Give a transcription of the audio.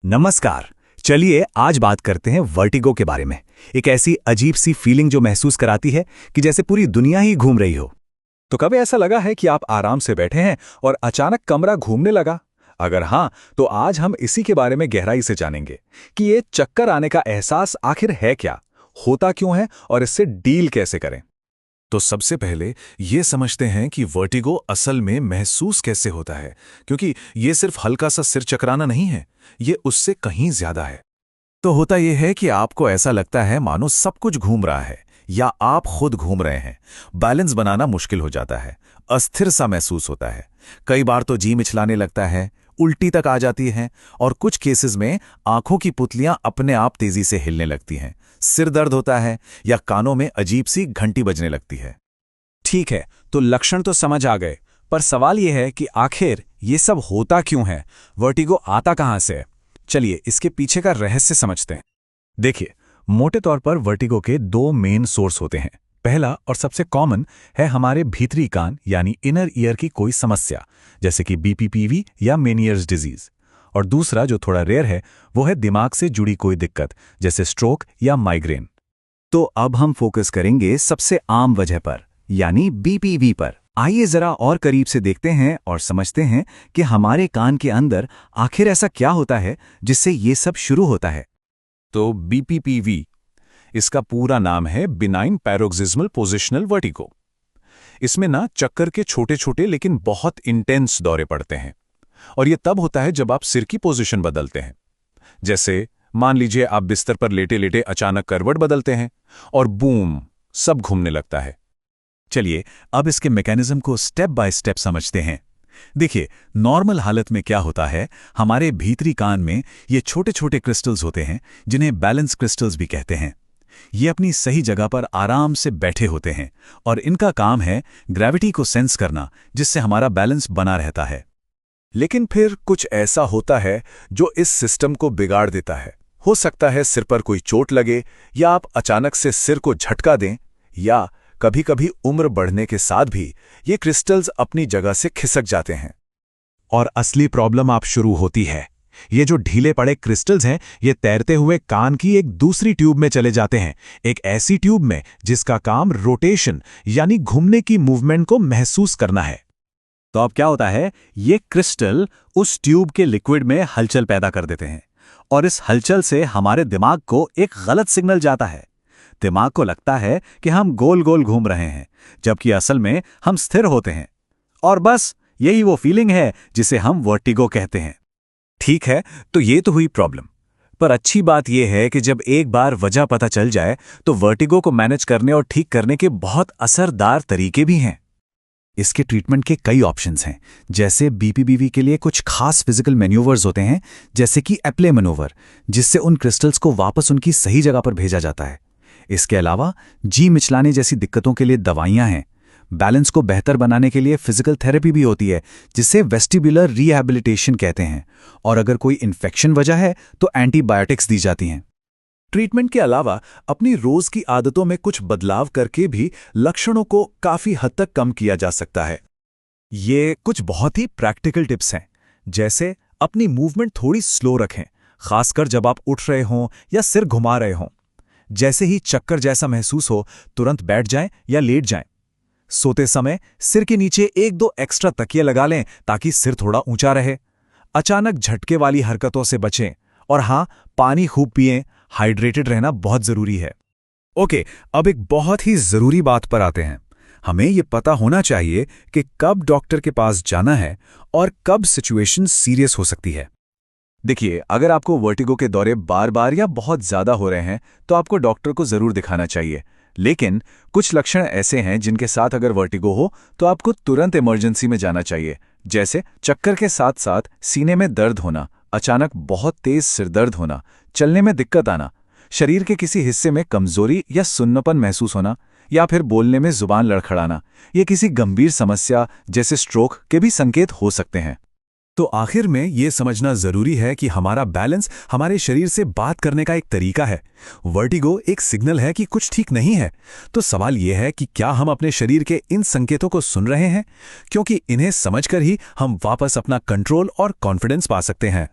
नमस्कार। चलिए आज बात करते हैं वर्टिगो के बारे में। एक ऐसी अजीब सी फीलिंग जो महसूस कराती है कि जैसे पूरी दुनिया ही घूम रही हो। तो कभी ऐसा लगा है कि आप आराम से बैठे हैं और अचानक कमरा घूमने लगा? अगर हाँ, तो आज हम इसी के बारे में गहराई से जानेंगे कि ये चक्कर आने का एहसास आखिर है क्या, होता क्यों है और इससे डील कैसे करें। तो सबसे पहले ये समझते हैं कि वर्टिगो असल में महसूस कैसे होता है, क्योंकि ये सिर्फ हल्का सा सिर चकराना नहीं है, ये उससे कहीं ज्यादा है। तो होता यह है कि आपको ऐसा लगता है मानो सब कुछ घूम रहा है या आप खुद घूम रहे हैं। बैलेंस बनाना मुश्किल हो जाता है, अस्थिर सा महसूस होता है। कई बार तो जी मिचलाने लगता है, उल्टी तक आ जाती है और कुछ केसेस में आंखों की पुतलियां अपने आप तेजी से हिलने लगती हैं। सिर दर्द होता है या कानों में अजीब सी घंटी बजने लगती है। ठीक है, तो लक्षण तो समझ आ गए, पर सवाल यह है कि आखिर ये सब होता क्यों है, वर्टिगो आता कहां से? चलिए इसके पीछे का रहस्य समझते हैं। देखिए, मोटे तौर पर वर्टिगो के दो मेन सोर्स होते हैं। पहला और सबसे कॉमन है हमारे भीतरी कान यानी इनर ईयर की कोई समस्या, जैसे कि बीपीपीवी या मेनियर्स डिजीज। और दूसरा जो थोड़ा रेयर है वो है दिमाग से जुड़ी कोई दिक्कत, जैसे स्ट्रोक या माइग्रेन। तो अब हम फोकस करेंगे सबसे आम वजह पर, यानी बीपीवी पर। आइए जरा और करीब से देखते हैं और समझते हैं कि हमारे कान के अंदर आखिर ऐसा क्या होता है जिससे ये सब शुरू होता है। तो बीपीपीवी, इसका पूरा नाम है बिनाइन पैरोक्सिस्मल पोजिशनल वर्टिगो। इसमें ना चक्कर के छोटे छोटे लेकिन बहुत इंटेंस दौरे पड़ते हैं, और ये तब होता है जब आप सिर की पोजीशन बदलते हैं। जैसे मान लीजिए आप बिस्तर पर लेटे लेटे अचानक करवट बदलते हैं और बूम, सब घूमने लगता है। चलिए अब इसके मैकेनिज्म को स्टेप बाय स्टेप समझते हैं। देखिए, नॉर्मल हालत में क्या होता है, हमारे भीतरी कान में ये छोटे छोटे क्रिस्टल्स होते हैं जिन्हें बैलेंस क्रिस्टल्स भी कहते हैं। ये अपनी सही जगह पर आराम से बैठे होते हैं और इनका काम है ग्रेविटी को सेंस करना, जिससे हमारा बैलेंस बना रहता है। लेकिन फिर कुछ ऐसा होता है जो इस सिस्टम को बिगाड़ देता है। हो सकता है सिर पर कोई चोट लगे, या आप अचानक से सिर को झटका दें, या कभी कभी उम्र बढ़ने के साथ भी ये क्रिस्टल्स अपनी जगह से खिसक जाते हैं। और असली प्रॉब्लम आप शुरू होती है। ये जो ढीले पड़े क्रिस्टल्स हैं, ये तैरते हुए कान की एक दूसरी ट्यूब में चले जाते हैं, एक ऐसी ट्यूब में जिसका काम रोटेशन यानी घूमने की मूवमेंट को महसूस करना है। तो अब क्या होता है, ये क्रिस्टल उस ट्यूब के लिक्विड में हलचल पैदा कर देते हैं, और इस हलचल से हमारे दिमाग को एक गलत सिग्नल जाता है। दिमाग को लगता है कि हम गोल गोल घूम रहे हैं, जबकि असल में हम स्थिर होते हैं। और बस यही वो फीलिंग है जिसे हम वर्टिगो कहते हैं। ठीक है, तो ये तो हुई प्रॉब्लम। पर अच्छी बात यह है कि जब एक बार वजह पता चल जाए तो वर्टिगो को मैनेज करने और ठीक करने के बहुत असरदार तरीके भी हैं। इसके ट्रीटमेंट के कई ऑप्शंस हैं। जैसे बीपीपीवी के लिए कुछ खास फिजिकल मैन्यूवर्स होते हैं, जैसे कि एप्ले मैनूवर, जिससे उन क्रिस्टल्स को वापस उनकी सही जगह पर भेजा जाता है। इसके अलावा जी मिचलाने जैसी दिक्कतों के लिए दवाइयां हैं। बैलेंस को बेहतर बनाने के लिए फिजिकल थेरेपी भी होती है, जिसे वेस्टिबुलर रिहैबिलिटेशन कहते हैं। और अगर कोई इन्फेक्शन वजह है तो एंटीबायोटिक्स दी जाती हैं। ट्रीटमेंट के अलावा अपनी रोज की आदतों में कुछ बदलाव करके भी लक्षणों को काफी हद तक कम किया जा सकता है। ये कुछ बहुत ही प्रैक्टिकल टिप्स हैं, जैसे अपनी मूवमेंट थोड़ी स्लो रखें, खासकर जब आप उठ रहे हों या सिर घुमा रहे हों। जैसे ही चक्कर जैसा महसूस हो, तुरंत बैठ जाएं या लेट जाएं। सोते समय सिर के नीचे एक दो एक्स्ट्रा तकिए लगा लें ताकि सिर थोड़ा ऊंचा रहे। अचानक झटके वाली हरकतों से बचें, और हाँ, पानी खूब पिएं। हाइड्रेटेड रहना बहुत जरूरी है। ओके, अब एक बहुत ही जरूरी बात पर आते हैं। हमें यह पता होना चाहिए कि कब डॉक्टर के पास जाना है और कब सिचुएशन सीरियस हो सकती है। देखिए, अगर आपको वर्टिगो के दौरे बार बार या बहुत ज्यादा हो रहे हैं तो आपको डॉक्टर को जरूर दिखाना चाहिए। लेकिन कुछ लक्षण ऐसे हैं जिनके साथ अगर वर्टिगो हो तो आपको तुरंत इमरजेंसी में जाना चाहिए, जैसे चक्कर के साथ साथ सीने में दर्द होना, अचानक बहुत तेज सिरदर्द होना, चलने में दिक्कत आना, शरीर के किसी हिस्से में कमजोरी या सुन्नपन महसूस होना, या फिर बोलने में जुबान लड़खड़ाना। ये किसी गंभीर समस्या जैसे स्ट्रोक के भी संकेत हो सकते हैं। तो आखिर में ये समझना जरूरी है कि हमारा बैलेंस हमारे शरीर से बात करने का एक तरीका है। वर्टिगो एक सिग्नल है कि कुछ ठीक नहीं है। तो सवाल यह है कि क्या हम अपने शरीर के इन संकेतों को सुन रहे हैं, क्योंकि इन्हें समझकर ही हम वापस अपना कंट्रोल और कॉन्फिडेंस पा सकते हैं।